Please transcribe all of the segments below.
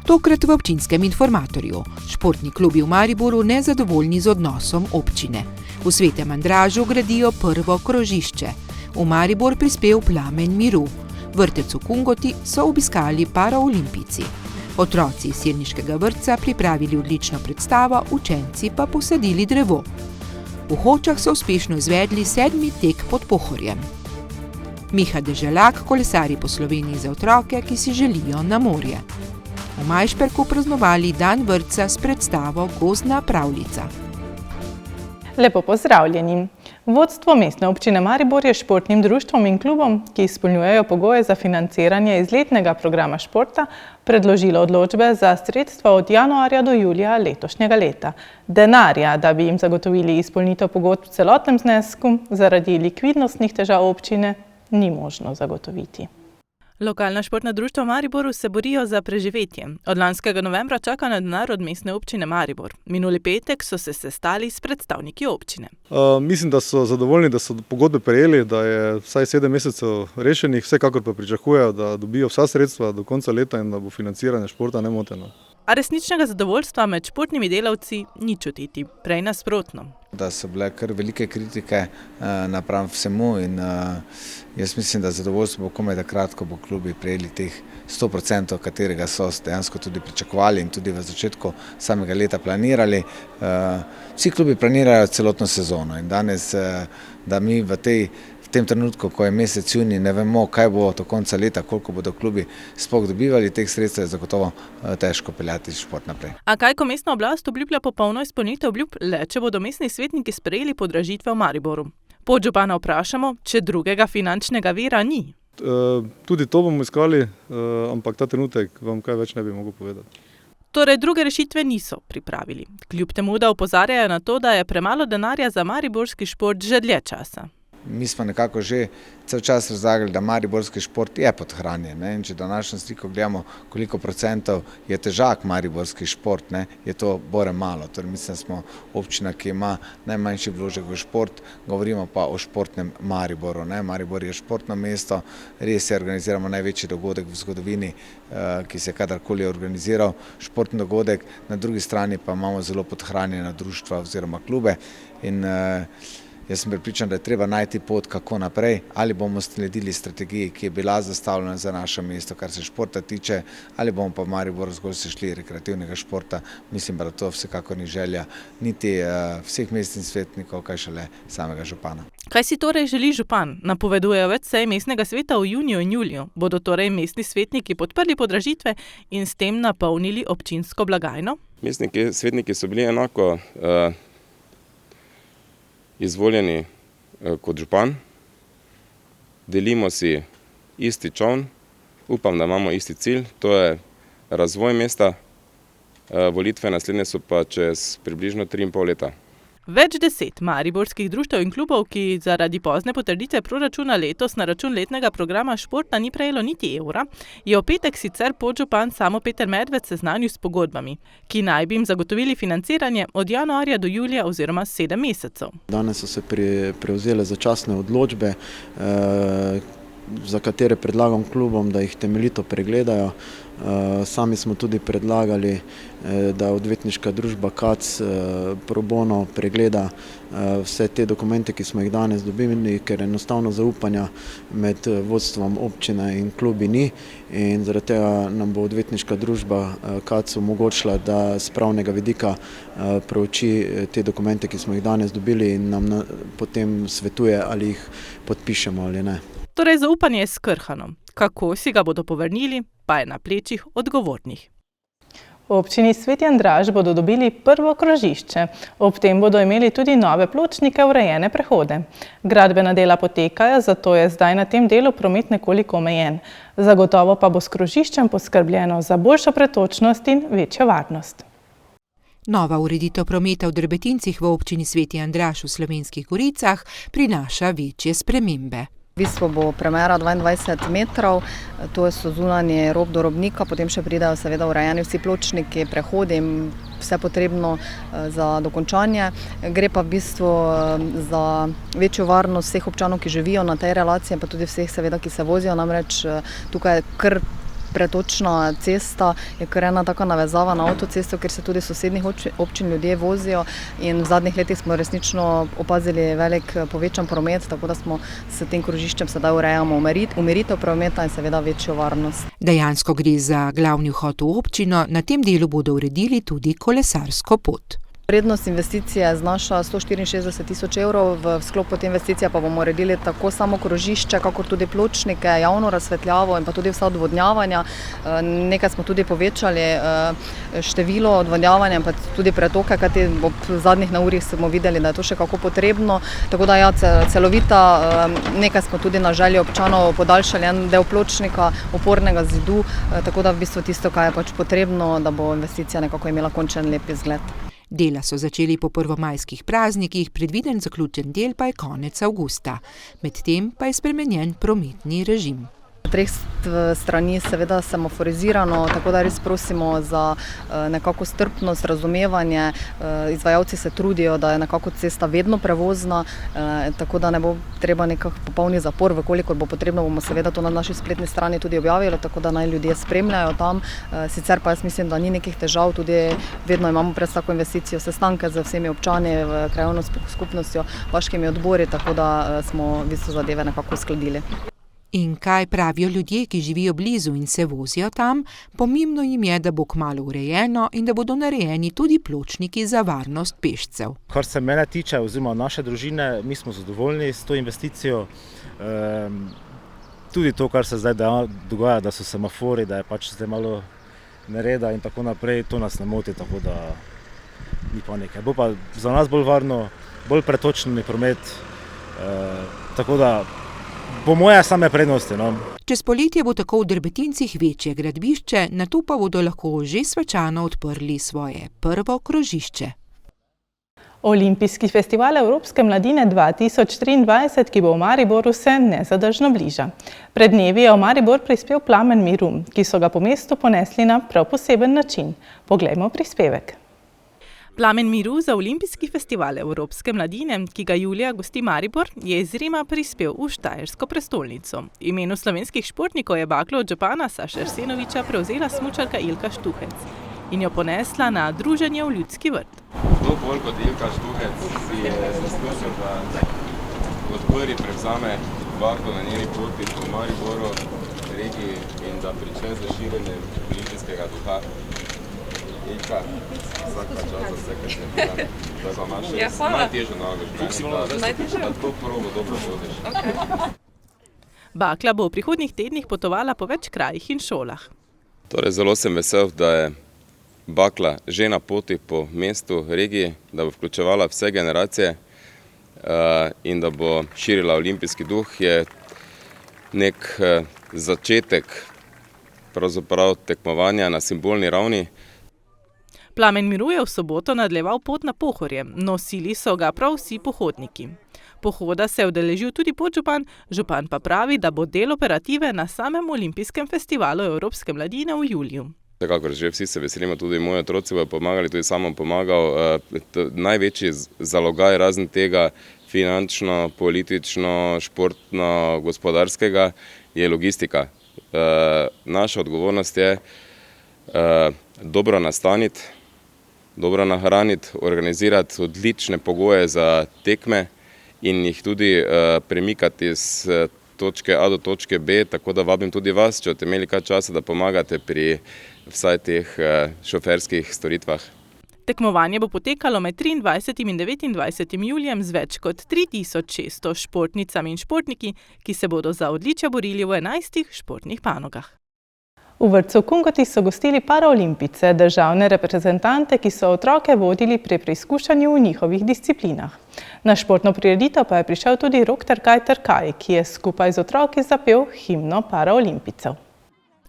Tokrat v občinskem informatorju. Športni klubi v Mariboru nezadovoljni z odnosom občine. V Svetem Andražu gradijo prvo krožišče. V Maribor prispel Plamen miru. Vrtec v Kungoti so obiskali paraolimpijci. Otroci iz Selniškega vrtca pripravili odlično predstavo, učenci pa posadili drevo. V Hočah so uspešno izvedli 7. tek pod Pohorjem. Miha Deželak kolesari po Sloveniji za otroke, ki si želijo na morje. V Majšperku praznovali dan vrtca s predstavo Gozdna pravljica. Lepo pozdravljeni. Vodstvo Mestne občine Maribor je športnim društvom in klubom, ki izpolnjujejo pogoje za financiranje iz letnega programa športa, predložilo odločbe za sredstva od januarja do julija letošnjega leta. Denarja, da bi jim zagotovili izpolnitev pogodb v celotnem znesku, zaradi likvidnostnih težav občine ni možno zagotoviti. Lokalna športna društva v Mariboru se borijo za preživetje. Od lanskega novembra čaka na denar od Mestne občine Maribor. Minuli petek so se sestali s predstavniki občine. Mislim, da so zadovoljni, da so pogodbe prejeli, da je vsaj 7 mesecev rešenih, vsekakor pa pričakujejo, da dobijo vsa sredstva do konca leta in da bo financiranje športa nemoteno. A resničnega zadovoljstva med športnimi delavci ni čutiti, prej nasprotno. Da so bile kar velike kritike napram vsemu in jaz mislim, da zadovoljstvo bo komaj takrat, ko bo klubi prejeli teh 100%, katerega so dejansko tudi pričakovali in tudi v začetku samega leta planirali. Vsi klubi planirajo celotno sezono in danes, da mi v tem trenutku, ko je mesec junij, ne vemo, kaj bo do konca leta, koliko bodo klubi sploh dobivali teh sredstev, je zagotovo težko peljati šport naprej. A kaj, ko mestna oblast obljublja popolno izpolnitev obljub, le če bodo mestni svetniki sprejeli podražitve v Mariboru? Podžupana vprašamo, če drugega finančnega vira ni. Tudi to bomo iskali, ampak ta trenutek vam kaj več ne bi mogel povedati. Torej druge rešitve niso pripravili. Kljub temu, da opozarjajo na to, da je premalo denarja za mariborski šport že dlje časa. Mi smo nekako že cel čas razlagali, da mariborski šport je podhranjen. In če današnjo sliko gledamo, koliko procentov je težak mariborski šport, je to bore malo. Torej, mislim, da smo občina, ki ima najmanjši vložek v šport, govorimo pa o športnem Mariboru. Maribor je športno mesto, res je, organiziramo največji dogodek v zgodovini, ki se je kadarkoli organiziral, športni dogodek, na drugi strani pa imamo zelo podhranjena društva oziroma klube in jaz sem prepričan, da je treba najti pot, kako naprej, ali bomo sledili strategiji, ki je bila zastavljena za naše mesto, kar se športa tiče, ali bomo pa v Mariboru zgolj sešli rekreativnega športa. Mislim, da to vsekakor ni želja niti vseh mestnih svetnikov, kaj šele samega župana. Kaj si torej želi župan? Napovedujejo več sej mestnega sveta v juniju in juliju. Bodo torej mestni svetniki podprli podražitve in s tem napolnili občinsko blagajno? Mestni svetniki so bili enako izvoljeni kot župan, delimo si isti čoln, upam, da imamo isti cilj, to je razvoj mesta, volitve naslednje so pa čez približno 3,5 leta. Več 10 mariborskih društev in klubov, ki zaradi pozne potrditve proračuna letos na račun letnega programa športa ni prejelo niti evra, je v petek sicer podžupan Samo Peter Medved seznanil s pogodbami, ki naj bi jim zagotovili financiranje od januarja do julija oziroma 7 mesecev. Danes so se prevzele začasne odločbe, za katere predlagam klubom, da jih temeljito pregledajo. Sami smo tudi predlagali, da odvetniška družba KAC pro bono pregleda vse te dokumente, ki smo jih danes dobili, ker enostavno zaupanja med vodstvom občine in klubi ni in zaradi tega nam bo odvetniška družba KAC omogočila, da z pravnega vidika prouči te dokumente, ki smo jih danes dobili in nam potem svetuje, ali jih podpišemo ali ne. Torej zaupanje je skrhano. Kako si ga bodo povrnili, pa je na plečih odgovornih. V občini Sveti Andraž bodo dobili prvo krožišče. Ob tem bodo imeli tudi nove pločnike, urejene prehode. Gradbena dela potekajo, zato je zdaj na tem delu promet nekoliko omejen. Zagotovo pa bo s krožiščem poskrbljeno za boljšo pretočnost in večjo varnost. Nova ureditev prometa v Drbetincih v občini Sveti Andraž v Slovenskih Goricah prinaša večje spremembe. V bistvu bo premera 22 metrov, to so zunanje rob do robnika, potem še pridajo seveda urejeni vsi pločniki, prehodi in vse potrebno za dokončanje. Gre pa v bistvu za večjo varnost vseh občanov, ki živijo na tej relaciji, pa tudi vseh seveda, ki se vozijo, namreč tukaj je kar pretočna cesta, je kar ena taka navezava na avtocesto, kjer se tudi sosednjih občin ljudje vozijo in v zadnjih letih smo resnično opazili velik povečan promet, tako da smo s tem krožiščem sedaj urejamo umiritev prometa in seveda večjo varnost. Dejansko gre za glavni vhod v občino, na tem delu bodo uredili tudi kolesarsko pot. Vrednost investicije znaša 164 tisoč evrov, v sklopu te investicije pa bomo uredili tako samo krožišče, kakor tudi pločnike, javno razsvetljavo in pa tudi vsa odvodnjavanja. Nekaj smo tudi povečali število odvodnjavanja in pa tudi pretoke, kajti ob zadnjih neurjih smo videli, da je to še kako potrebno. Tako da ja, celovita, nekaj smo tudi na željo občanov podaljšali en del pločnika, opornega zidu, tako da v bistvu tisto, kaj je pač potrebno, da bo investicija nekako imela končen lep izgled. Dela so začeli po prvomajskih praznikih, predviden zaključen del pa je konec avgusta. Medtem pa je spremenjen prometni režim. Treh strani seveda semaforizirano, tako da res prosimo za nekako strpnost, razumevanje. Izvajalci se trudijo, da je nekako cesta vedno prevozna, tako da ne bo treba nekak popolni zapor, vkolikor bo potrebno, bomo seveda to na naši spletni strani tudi objavili, tako da naj ljudje spremljajo tam. Sicer pa jaz mislim, da ni nekih težav, tudi vedno imamo pred tako investicijo sestanke z vsemi občani, v krajevno skupnostjo, vaškimi odbori, tako da smo v bistvu zadeve nekako uskladili. In kaj pravijo ljudje, ki živijo blizu in se vozijo tam? Pomembno jim je, da bo kmalu urejeno in da bodo narejeni tudi pločniki za varnost pešcev. Kar se mene tiče, oziroma naše družine, mi smo zadovoljni s to investicijo. Tudi to, kar se zdaj dogaja, da so semafori, da je pač zdaj malo nereda in tako naprej, to nas ne moti, tako da ni panike. Bo pa za nas bolj varno, bolj pretočni promet, tako da po moje same prednosti. No. Čez poletje bo tako v Drbetincih večje gradbišče, nato pa bodo lahko že svečano odprli svoje prvo krožišče. Olimpijski festival Evropske mladine 2023, ki bo v Mariboru, se nezadržno bliža. Pred dnevi je v Maribor prispel Plamen miru, ki so ga po mestu ponesli na prav poseben način. Poglejmo prispevek. Plamen miru za Olimpijski festival Evropske mladine, ki ga julija gosti Maribor, je iz Rima prispel v Štajersko prestolnico. V imenu slovenskih športnikov je baklo od župana Saša Arsenoviča prevzela smučarka Ilka Štuhec in jo ponesla na druženje v Ljudski vrt. Kdo bolj kot Ilka Štuhec si je zaslužil, da kot prvi prevzame baklo na njeni poti po Mariboru, regiji in da prične z širjenjem olimpijskega duha. Ilka, vsaka čas za vse, kar se je da za naše najtežje naloge, da to probo dobro vodiš. Bakla bo v prihodnjih tednih potovala po več krajih in šolah. Torej, zelo sem vesel, da je bakla že na poti po mestu, regiji, da bo vključevala vse generacije in da bo širila olimpijski duh, je nek začetek pravzaprav tekmovanja na simbolni ravni. Plamen miru je v soboto nadaljeval pot na Pohorje, nosili so ga prav vsi pohodniki. Pohoda se je udeležil tudi podžupan, župan pa pravi, da bo del operative na samem Olimpijskem festivalu Evropske mladine v juliju. Vsekakor že vsi se veselimo, tudi moji otroci bodo pomagali, tudi sam bom pomagal. Največji zalogaj razen tega finančno, politično, športno, gospodarskega je logistika. Naša odgovornost je dobro nastaniti, dobro nahraniti, organizirati odlične pogoje za tekme in jih tudi premikati iz točke A do točke B, tako da vabim tudi vas, če boste imeli kaj časa, da pomagate pri vsaj teh šoferskih storitvah. Tekmovanje bo potekalo med 23. in 29. julijem z več kot 3600 športnicami in športniki, ki se bodo za odličja borili v 11 športnih panogah. V vrtcu Kungoti so gostili paraolimpice, državne reprezentante, ki so otroke vodili pri preizkušanju v njihovih disciplinah. Na športno prireditev pa je prišel tudi Rok Trkaj, ki je skupaj z otroki zapel himno paraolimpicev.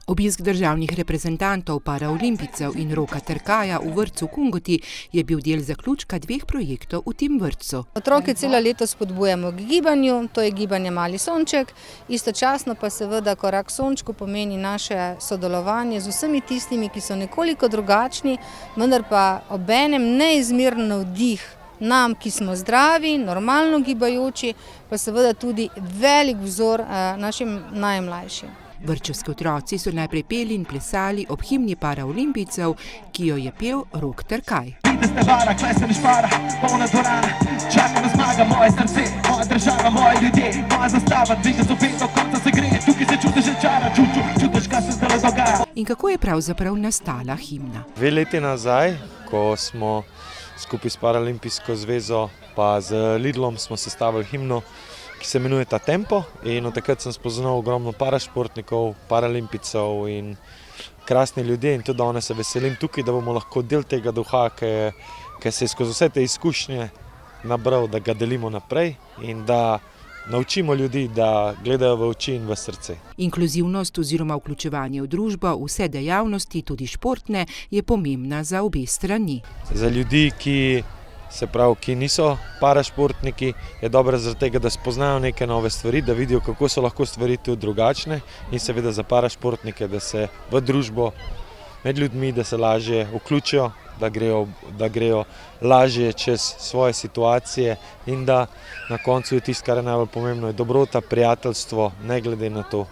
Obisk državnih reprezentantov paraolimpicev in Roka Trkaja v vrtcu Kungoti je bil del zaključka 2 projektov v tem vrtcu. Otroke celo leto spodbujamo k gibanju, to je gibanje Mali sonček, istočasno pa seveda korak sončku pomeni naše sodelovanje z vsemi tistimi, ki so nekoliko drugačni, vendar pa obenem neizmeren navdih nam, ki smo zdravi, normalno gibajoči, pa seveda tudi velik vzor našim najmlajšim. Vrtčevski otroci so najprej peli in plesali ob himni paraolimpijcev, ki jo je pel Rok Trkaj. In kako je pravzaprav nastala himna? 2 leti nazaj, ko smo skupaj s Paraolimpijsko zvezo pa z Lidlom smo sestavili himno, ki se imenuje Ta tempo, in od takrat sem spoznal ogromno parašportnikov, paraolimpijcev in krasni ljudje, in tudi danes se veselim tukaj, da bomo lahko del tega duha, ki se je skozi vse te izkušnje nabral, da ga delimo naprej in da naučimo ljudi, da gledajo v oči in v srce. Inkluzivnost oziroma vključevanje v družbo, vse dejavnosti, tudi športne, je pomembna za obe strani. Za ljudi, ki niso parašportniki, je dobro zaradi tega, da spoznajo neke nove stvari, da vidijo, kako so lahko stvari tudi drugačne, in seveda za parašportnike, da se v družbo med ljudmi, da se lažje vključijo, da grejo lažje čez svoje situacije in da na koncu je tisto, kar je najbolj pomembno, je dobrota, prijateljstvo, ne glede na to,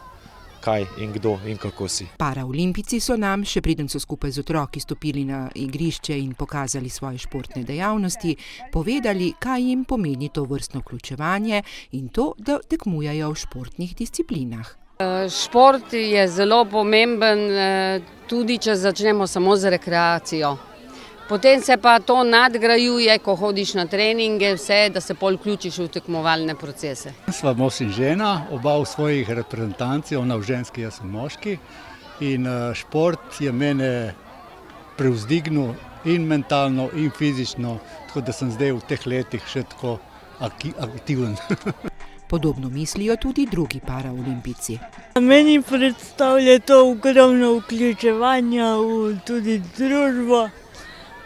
kaj in kdo in kako si. Paraolimpijci so nam, še preden so skupaj z otroki stopili na igrišče in pokazali svoje športne dejavnosti, povedali, kaj jim pomeni to vrstno vključevanje in to, da tekmujejo v športnih disciplinah. Šport je zelo pomemben, tudi če začnemo samo z rekreacijo. Potem se pa to nadgrajuje, ko hodiš na treninge, vse, da se pol vključiš v tekmovalne procese. Sva mož in žena, oba v svojih reprezentancij, ona v ženski, jaz v moški. In šport je mene prevzdignil in mentalno, in fizično, tako da sem zdaj v teh letih še tako aktiven. Podobno mislijo tudi drugi paraolimpijci. Meni predstavlja to ogromno vključevanja v tudi družbo,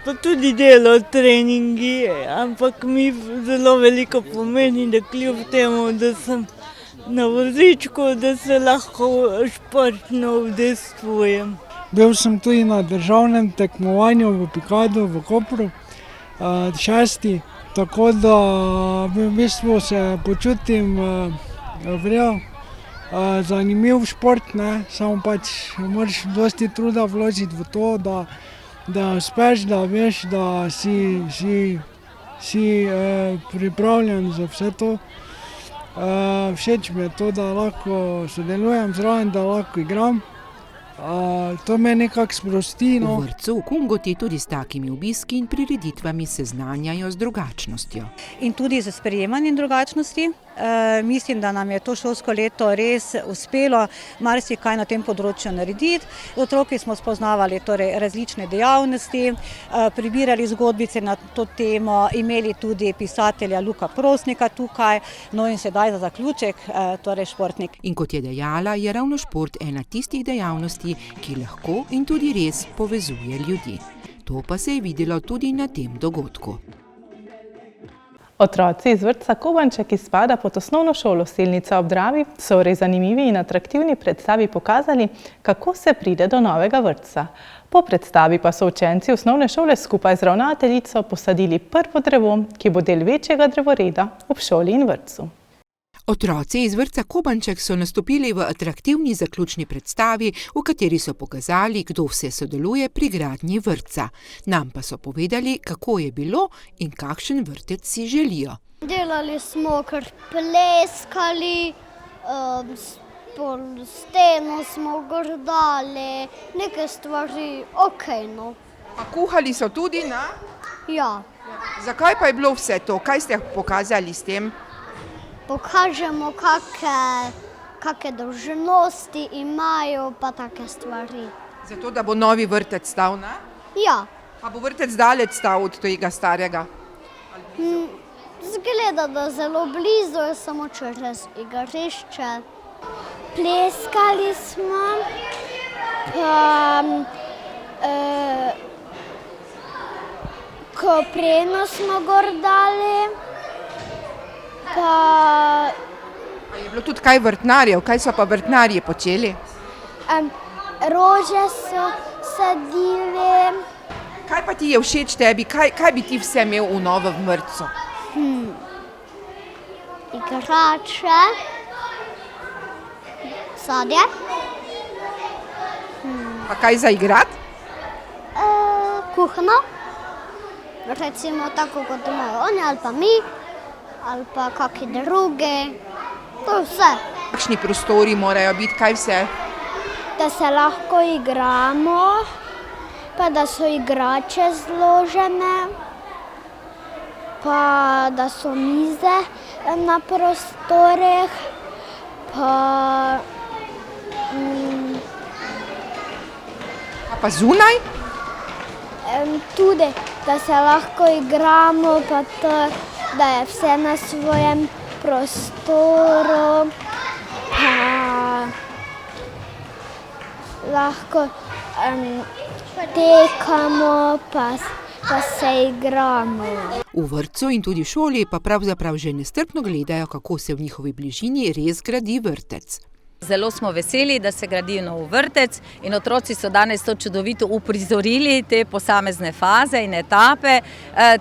pa tudi delo, treningi, ampak mi zelo veliko pomeni, da kljub temu, da sem na vozičku, da se lahko športno udejstvujem. Bil sem tudi na državnem tekmovanju v Pikadu v Kopru, 6. Tako da v bistvu se počutim vrel, zanimiv šport, samo pač moraš dosti truda vložiti v to, da uspeš, da veš, da si pripravljen za vse to. Všeč mi je to, da lahko sodelujem zraven, da lahko igram. To me nekako sprosti. V vrtcu v Kungoti tudi s takimi obiski in prireditvami seznanjajo z drugačnostjo. In tudi z sprejemanjem drugačnosti. Mislim, da nam je to šolsko leto res uspelo marsikaj na tem področju narediti. Otroki smo spoznavali različne dejavnosti, prebirali zgodbice na to temo, imeli tudi pisatelja Luka Prosnika tukaj, no in sedaj za zaključek, športnik. In kot je dejala, je ravno šport ena tistih dejavnosti, ki lahko in tudi res povezuje ljudi. To pa se je videlo tudi na tem dogodku. Otroci iz vrtca Kobanček, ki spada pod osnovno šolo Selnica ob Dravi, so v res zanimivi in atraktivni predstavi pokazali, kako se pride do novega vrtca. Po predstavi pa so učenci osnovne šole skupaj z ravnateljico posadili prvo drevo, ki bo del večjega drevoreda ob šoli in vrtcu. Otroci iz vrtca Kobanček so nastopili v atraktivni zaključni predstavi, v kateri so pokazali, kdo vse sodeluje pri gradnji vrtca. Nam pa so povedali, kako je bilo in kakšen vrtec si želijo. Delali smo kar pleskali, steno smo grdali, neke stvari, okejno. A kuhali so tudi, ne? Ja. Zakaj pa je bilo vse to? Kaj ste pokazali s tem? Pokažemo, kakšne dolžnosti imajo, pa take stvari. Zato, da bo novi vrtec stal, ne? Ja. A bo vrtec daleč stal od tega starega? Zgleda, da zelo blizu, je samo čez igrišče. Pleskali smo, kopreno smo gor dali. Je bilo tudi kaj vrtnarjev? Kaj so pa vrtnarji počeli? Rože so sadili. Kaj pa ti je všeč tebi? Kaj bi ti vse imel v novem vrtcu? Igrače, sadje. Pa kaj za igrati? Kuhno, recimo tako kot imajo oni ali pa mi, ali pa kakšni drugi, to je vse. Kakšni prostori morajo biti, kaj vse? Da se lahko igramo, pa da so igrače zložene, pa da so mize na prostorih, Pa zunaj? Tudi, da se lahko igramo, pa to, da je vse na svojem prostoru, pa lahko tekamo, pa se igramo. V vrtcu in tudi šoli pa pravzaprav že nestrpno gledajo, kako se v njihovi bližini res gradi vrtec. Zelo smo veseli, da se gradi nov vrtec in otroci so danes to čudovito uprizorili, te posamezne faze in etape.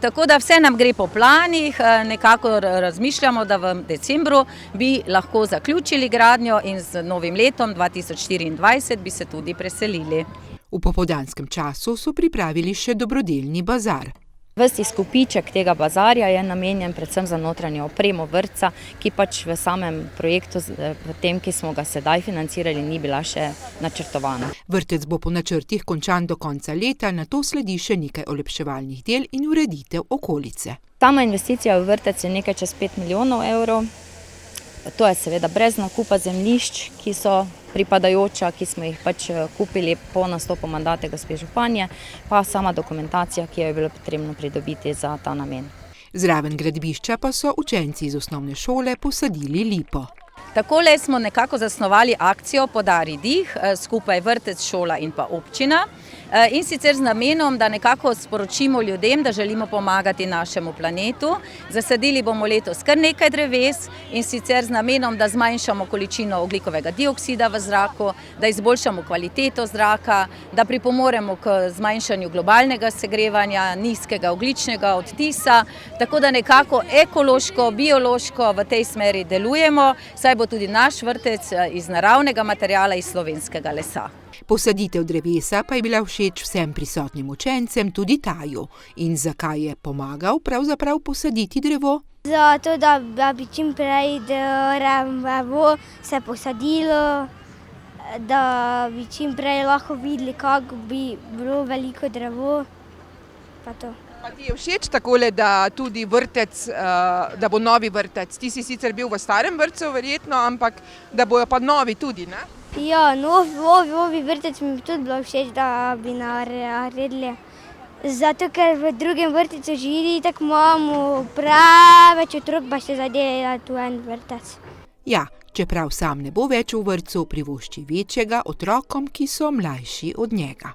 Tako da vse nam gre po planih, nekako razmišljamo, da v decembru bi lahko zaključili gradnjo in z novim letom 2024 bi se tudi preselili. V popoldanskem času so pripravili še dobrodelni bazar. Ves izkupiček tega bazarja je namenjen predvsem za notranjo opremo vrtca, ki pač v samem projektu, v tem, ki smo ga sedaj financirali, ni bila še načrtovana. Vrtec bo po načrtih končan do konca leta, nato sledi še nekaj olepševalnih del in ureditev okolice. Sama investicija v vrtec je nekaj čez 5 milijonov evrov. To je seveda brez nakupa zemljišč, ki so pripadajoča, ki smo jih pač kupili po nastopu mandata gospe županje, pa sama dokumentacija, ki jo je bilo potrebno pridobiti za ta namen. Zraven gradbišča pa so učenci iz osnovne šole posadili lipo. Takole smo nekako zasnovali akcijo Podari dih, skupaj vrtec, šola in pa občina. In sicer z namenom, da nekako sporočimo ljudem, da želimo pomagati našemu planetu. Zasadili bomo letos kar nekaj dreves in sicer z namenom, da zmanjšamo količino ogljikovega dioksida v zraku, da izboljšamo kvaliteto zraka, da pripomoremo k zmanjšanju globalnega segrevanja, nizkega ogljičnega odtisa, tako da nekako ekološko, biološko v tej smeri delujemo, saj bo tudi naš vrtec iz naravnega materiala, iz slovenskega lesa. Posaditev drevesa pa je bila všeč vsem prisotnim učencem, tudi Taju. In zakaj je pomagal pravzaprav posaditi drevo? Zato, da bi čim prej drevo se posadilo, da bi čim prej lahko videli, kako bi bilo veliko drevo. Pa to. Pa ti je všeč takole, da tudi vrtec, da bo novi vrtec? Ti si sicer bil v starem vrtcu verjetno, ampak da bojo pa novi tudi, ne? Ja, novi vrtec mi bi tudi bilo všeč, da bi naredili. Zato, ker v drugem vrtecu živi, tako imamo preveč otrok, pa še zadeva tu en vrtec. Ja, čeprav sam ne bo več v vrtcu, privošči večjega otrokom, ki so mlajši od njega.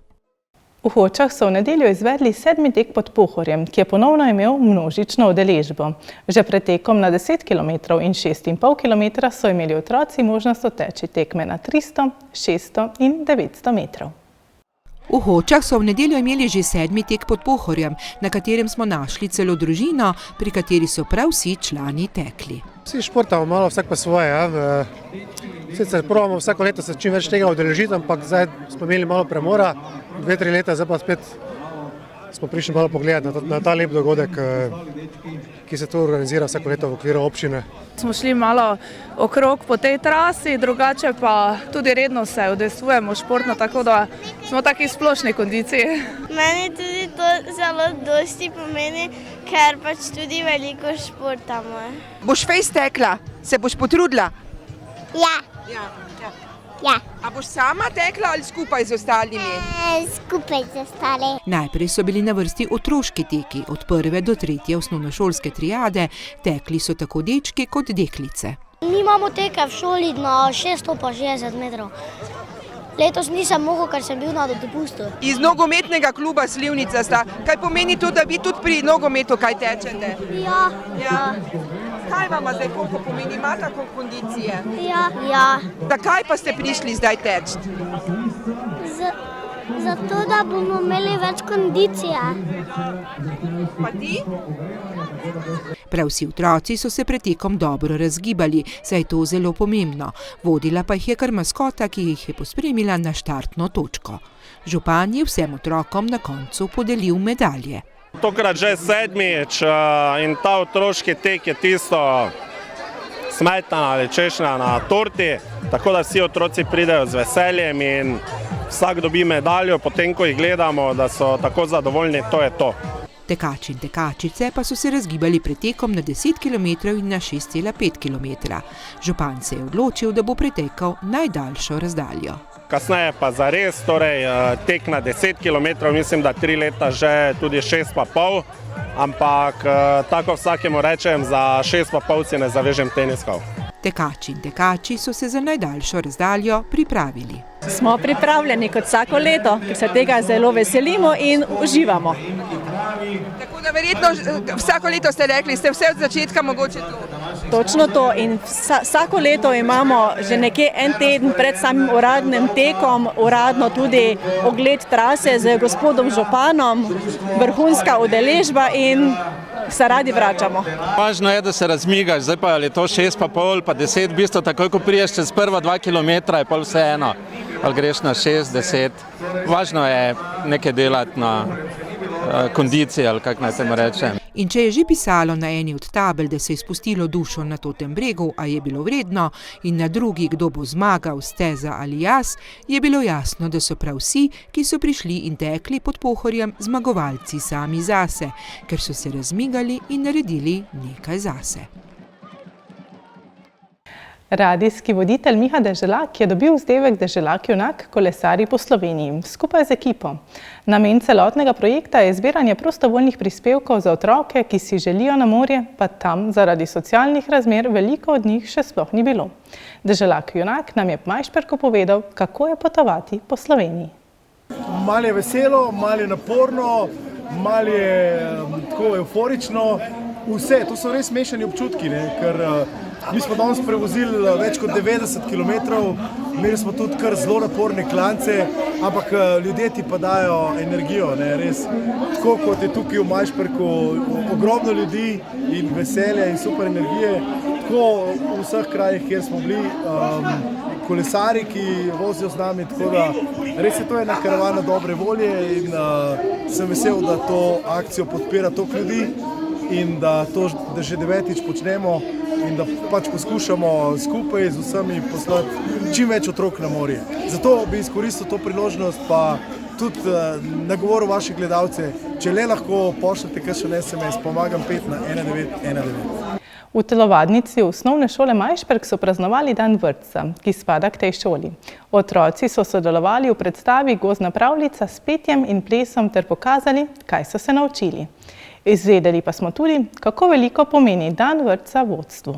V Hočah so v nedeljo izvedli 7. tek pod Pohorjem, ki je ponovno imel množično udeležbo. Že pred tekom na 10 km in 6,5 km so imeli otroci možnost oteči tekme na 300, 600 in 900 metrov. V Hočah so v nedeljo imeli že 7. tek pod Pohorjem, na katerem smo našli celo družino, pri kateri so prav vsi člani tekli. Vsi športamo malo vsak pa svoje. Sicer probamo vsako leto se čim več tega udeležiti, ampak zdaj smo imeli malo premora, 2-3 leta, zdaj pa spet smo prišli malo pogledati na ta lep dogodek, ki se tu organizira vsako leto v okviru občine. Smo šli malo okrog po tej trasi, drugače pa tudi redno se udejstvujemo športno, tako da smo v taki splošni kondiciji. Meni tudi to zelo dosti pomeni, ker pač tudi veliko športamo. Boš fejst tekla? Se boš potrudila? Ja. Ja. A boš sama tekla ali skupaj z ostalimi? Skupaj z ostalimi. Najprej so bili na vrsti otroški teki, od 1. do 3. osnovnošolske triade, tekli so tako dečki kot deklice. Mi imamo teke v šoli na 660 metrov. Letos nisem mogel, ker sem bil na dopustu. Iz nogometnega kluba Slivnica sta. Kaj pomeni to, da vi tudi pri nogometu kaj tečete? Ja. Kaj vam zdaj koliko pomeni? Ima tako kondicije? Ja. Zakaj pa ste prišli zdaj teči? Zato, da bomo imeli več kondicije. Pa ti? Prav vsi otroci so se pred tekom dobro razgibali, saj je to zelo pomembno. Vodila pa jih je kar maskota, ki jih je pospremila na štartno točko. Župan je vsem otrokom na koncu podelil medalje. Tokrat že 7. in ta otroški tek je tisto smetana ali češnja na torti, tako da vsi otroci pridejo z veseljem in vsak dobi medaljo, potem ko jih gledamo, da so tako zadovoljni, to je to. Tekači in tekačice pa so se razgibali pred tekom na 10 km in na 6,5 km. Župan se je odločil, da bo pretekal najdaljšo razdaljo. Kasneje pa zares, torej tek na 10 km, mislim, da 3 leta že tudi 6,5, ampak tako vsakemu rečem, za 6,5 si ne zavežem teniskov. Tekači in tekači so se za najdaljšo razdaljo pripravili. Smo pripravljeni kot vsako leto, ker se tega zelo veselimo in uživamo. Tako da verjetno vsako leto ste rekli, ste vse od začetka mogoče tu. Točno to in vsako leto imamo že nekje en teden pred samim uradnim tekom, uradno tudi ogled trase z gospodom županom, vrhunska udeležba in se radi vračamo. Važno je, da se razmigaš, zdaj pa je to 6,5 pa 10, v bistvu takoj ko priješ čez prva 2 km je pa vseeno, ali greš na 6, 10. Važno je nekaj delati na kondiciji, ali kako naj se mu rečem. In če je že pisalo na eni od tabel, da se je spustilo dušo na Totem bregu, a je bilo vredno, in na drugi, kdo bo zmagal, Steza ali jaz, je bilo jasno, da so prav vsi, ki so prišli in tekli pod Pohorjem, zmagovalci sami zase, ker so se razmigali in naredili nekaj zase. Radijski voditelj Miha Deželak je dobil vzdevek Deželak junak kolesari po Sloveniji skupaj z ekipo. Namen celotnega projekta je zbiranje prostovoljnih prispevkov za otroke, ki si želijo na morje, pa tam zaradi socialnih razmer veliko od njih še sploh ni bilo. Deželak junak nam je v Majšperku povedal, kako je potovati po Sloveniji. Malo je veselo, malo je naporno, malo je tako euforično. Vse, to so res mešani občutki, ker mi smo danes prevozili več kot 90 km, imeli smo tudi kar zelo naporne klance, ampak ljudje ti pa dajo energijo, res. Tako kot je tukaj v Majšperku ogromno ljudi in veselja in super energije, tako v vseh krajih, kjer smo bili, kolesari, ki vozijo z nami, tako da res je to ena karavana dobre volje in sem vesel, da to akcijo podpira toliko ljudi in da to že 9. počnemo in da pač poskušamo skupaj z vsemi poslati čim več otrok na morje. Zato bi izkoristil to priložnost, pa tudi nagovoril vaše gledalce, če le lahko pošljete kakšen SMS, pomagam 5 na 1919. V telovadnici osnovne šole Majšperk so praznovali dan vrtca, ki spada k tej šoli. Otroci so sodelovali v predstavi Gozdna pravljica s petjem in plesom ter pokazali, kaj so se naučili. Izvedeli pa smo tudi, kako veliko pomeni dan vrtca vodstvu.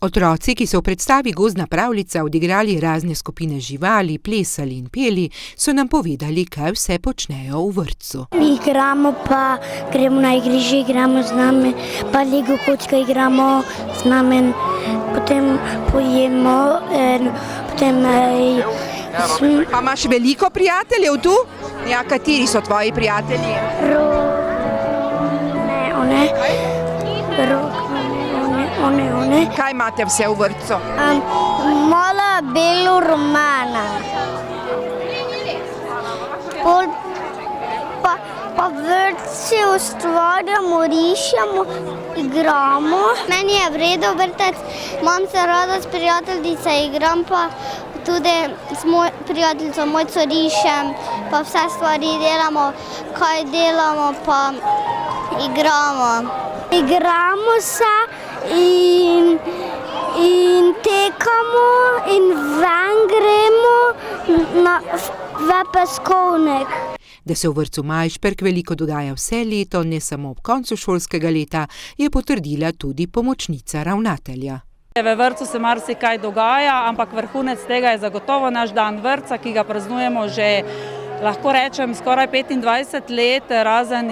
Otroci, ki so v predstavi Gozdna pravljica odigrali razne skupine živali, plesali in peli, so nam povedali, kaj vse počnejo v vrtcu. Mi igramo, pa gremo na igrišče, igramo z nami, pa Lego kocka igramo z nami, potem pojemo, potem... Pa imaš veliko prijateljev tu? Ja, kateri so tvoji prijatelji? One. Kaj imate vse v vrtcu? Mala, belo, rumana. Pa vrtce ustvarjamo, rišemo, igramo. Meni je vredo vrtec, imam se rada s prijateljico, igram pa tudi s prijateljico mojco rišem, pa vse stvari delamo, kaj delamo, pa igramo. Igramo se in tekamo in ven gremo v peskovnik. Da se v vrtcu Majšperk veliko dogaja vse leto, ne samo ob koncu šolskega leta, je potrdila tudi pomočnica ravnatelja. V vrtcu se marsikaj dogaja, ampak vrhunec tega je zagotovo naš dan vrtca, ki ga praznujemo že, lahko rečem, skoraj 25 let, razen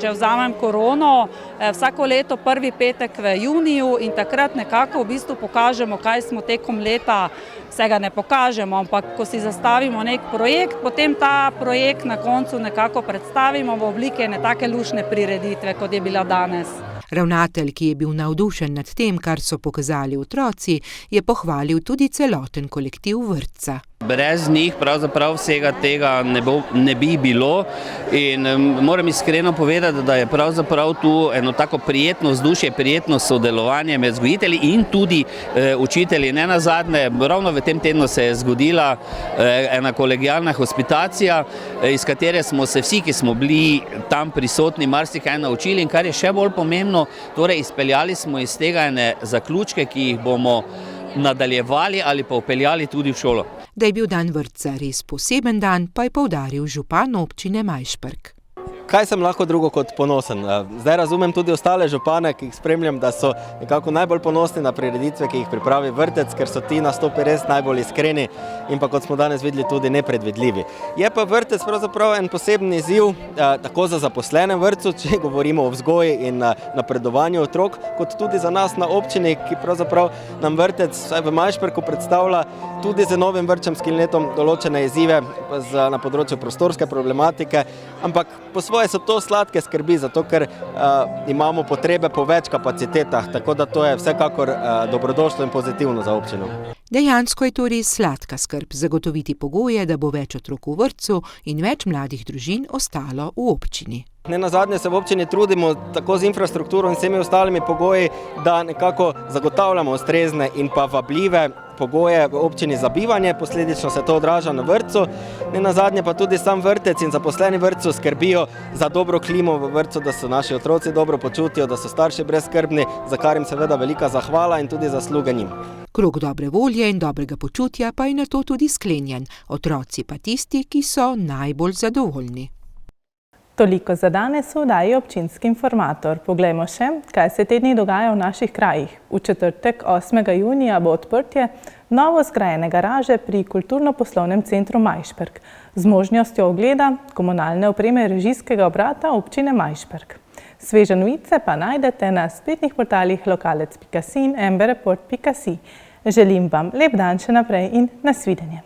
če vzamem korono, vsako leto prvi petek v juniju in takrat nekako v bistvu pokažemo, kaj smo tekom leta, vsega ne pokažemo, ampak ko si zastavimo nek projekt, potem ta projekt na koncu nekako predstavimo v obliki ene take lušne prireditve, kot je bila danes. Ravnatelj, ki je bil navdušen nad tem, kar so pokazali otroci, je pohvalil tudi celoten kolektiv vrtca. Brez njih pravzaprav vsega tega ne bi bilo in moram iskreno povedati, da je pravzaprav tu eno tako prijetno vzdušje, prijetno sodelovanje med vzgojitelji in tudi učitelji. Nenazadnje, ravno v tem tednu se je zgodila ena kolegialna hospitacija, iz katere smo se vsi, ki smo bili tam prisotni, marsikaj naučili in kar je še bolj pomembno, torej izpeljali smo iz tega ene zaključke, ki jih bomo nadaljevali ali pa vpeljali tudi v šolo. Da je bil dan vrtca res poseben dan, pa je poudaril župan občine Majšperk. Kaj sem lahko drugo kot ponosen? Zdaj razumem tudi ostale župane, ki jih spremljam, da so nekako najbolj ponosni na prireditve, ki jih pripravi vrtec, ker so ti nastopi res najbolj iskreni in pa, kot smo danes videli, tudi nepredvidljivi. Je pa vrtec pravzaprav en poseben izziv, tako za zaposlene v vrtcu, če govorimo o vzgoji in napredovanju otrok, kot tudi za nas na občini, ki pravzaprav nam vrtec vsaj v Majšperku predstavlja tudi z novim vrtčevskim letom določene izzive na področju prostorske problematike, ampak po svoje so to sladke skrbi, zato ker imamo potrebe po več kapacitetah, tako da to je vsekakor dobrodošlo in pozitivno za občino. Dejansko je to res sladka skrb zagotoviti pogoje, da bo več otrok v vrtcu in več mladih družin ostalo v občini. Nenazadnje se v občini trudimo tako z infrastrukturo in vsemi ostalimi pogoji, da nekako zagotavljamo ustrezne in pa vabljive pogoje v občini za bivanje, posledično se to odraža na vrtcu. Nenazadnje pa tudi sam vrtec in zaposleni vrtcu skrbijo za dobro klimo v vrtcu, da se naši otroci dobro počutijo, da so starši brezskrbni, za kar jim seveda velika zahvala in tudi zasluge njim. Krog dobre volje in dobrega počutja pa je nato tudi sklenjen, otroci pa tisti, ki so najbolj zadovoljni. Toliko za danes v oddaji Občinski informator. Poglejmo še, kaj se te dni dogaja v naših krajih. V četrtek 8. junija bo odprtje novo zgrajene garaže pri Kulturno-poslovnem centru Majšperk z možnostjo ogleda komunalne opreme režijskega obrata občine Majšperk. Sveže novice pa najdete na spletnih portalih lokalec.si in mbreport.si. Želim vam lep dan še naprej in nasvidenje.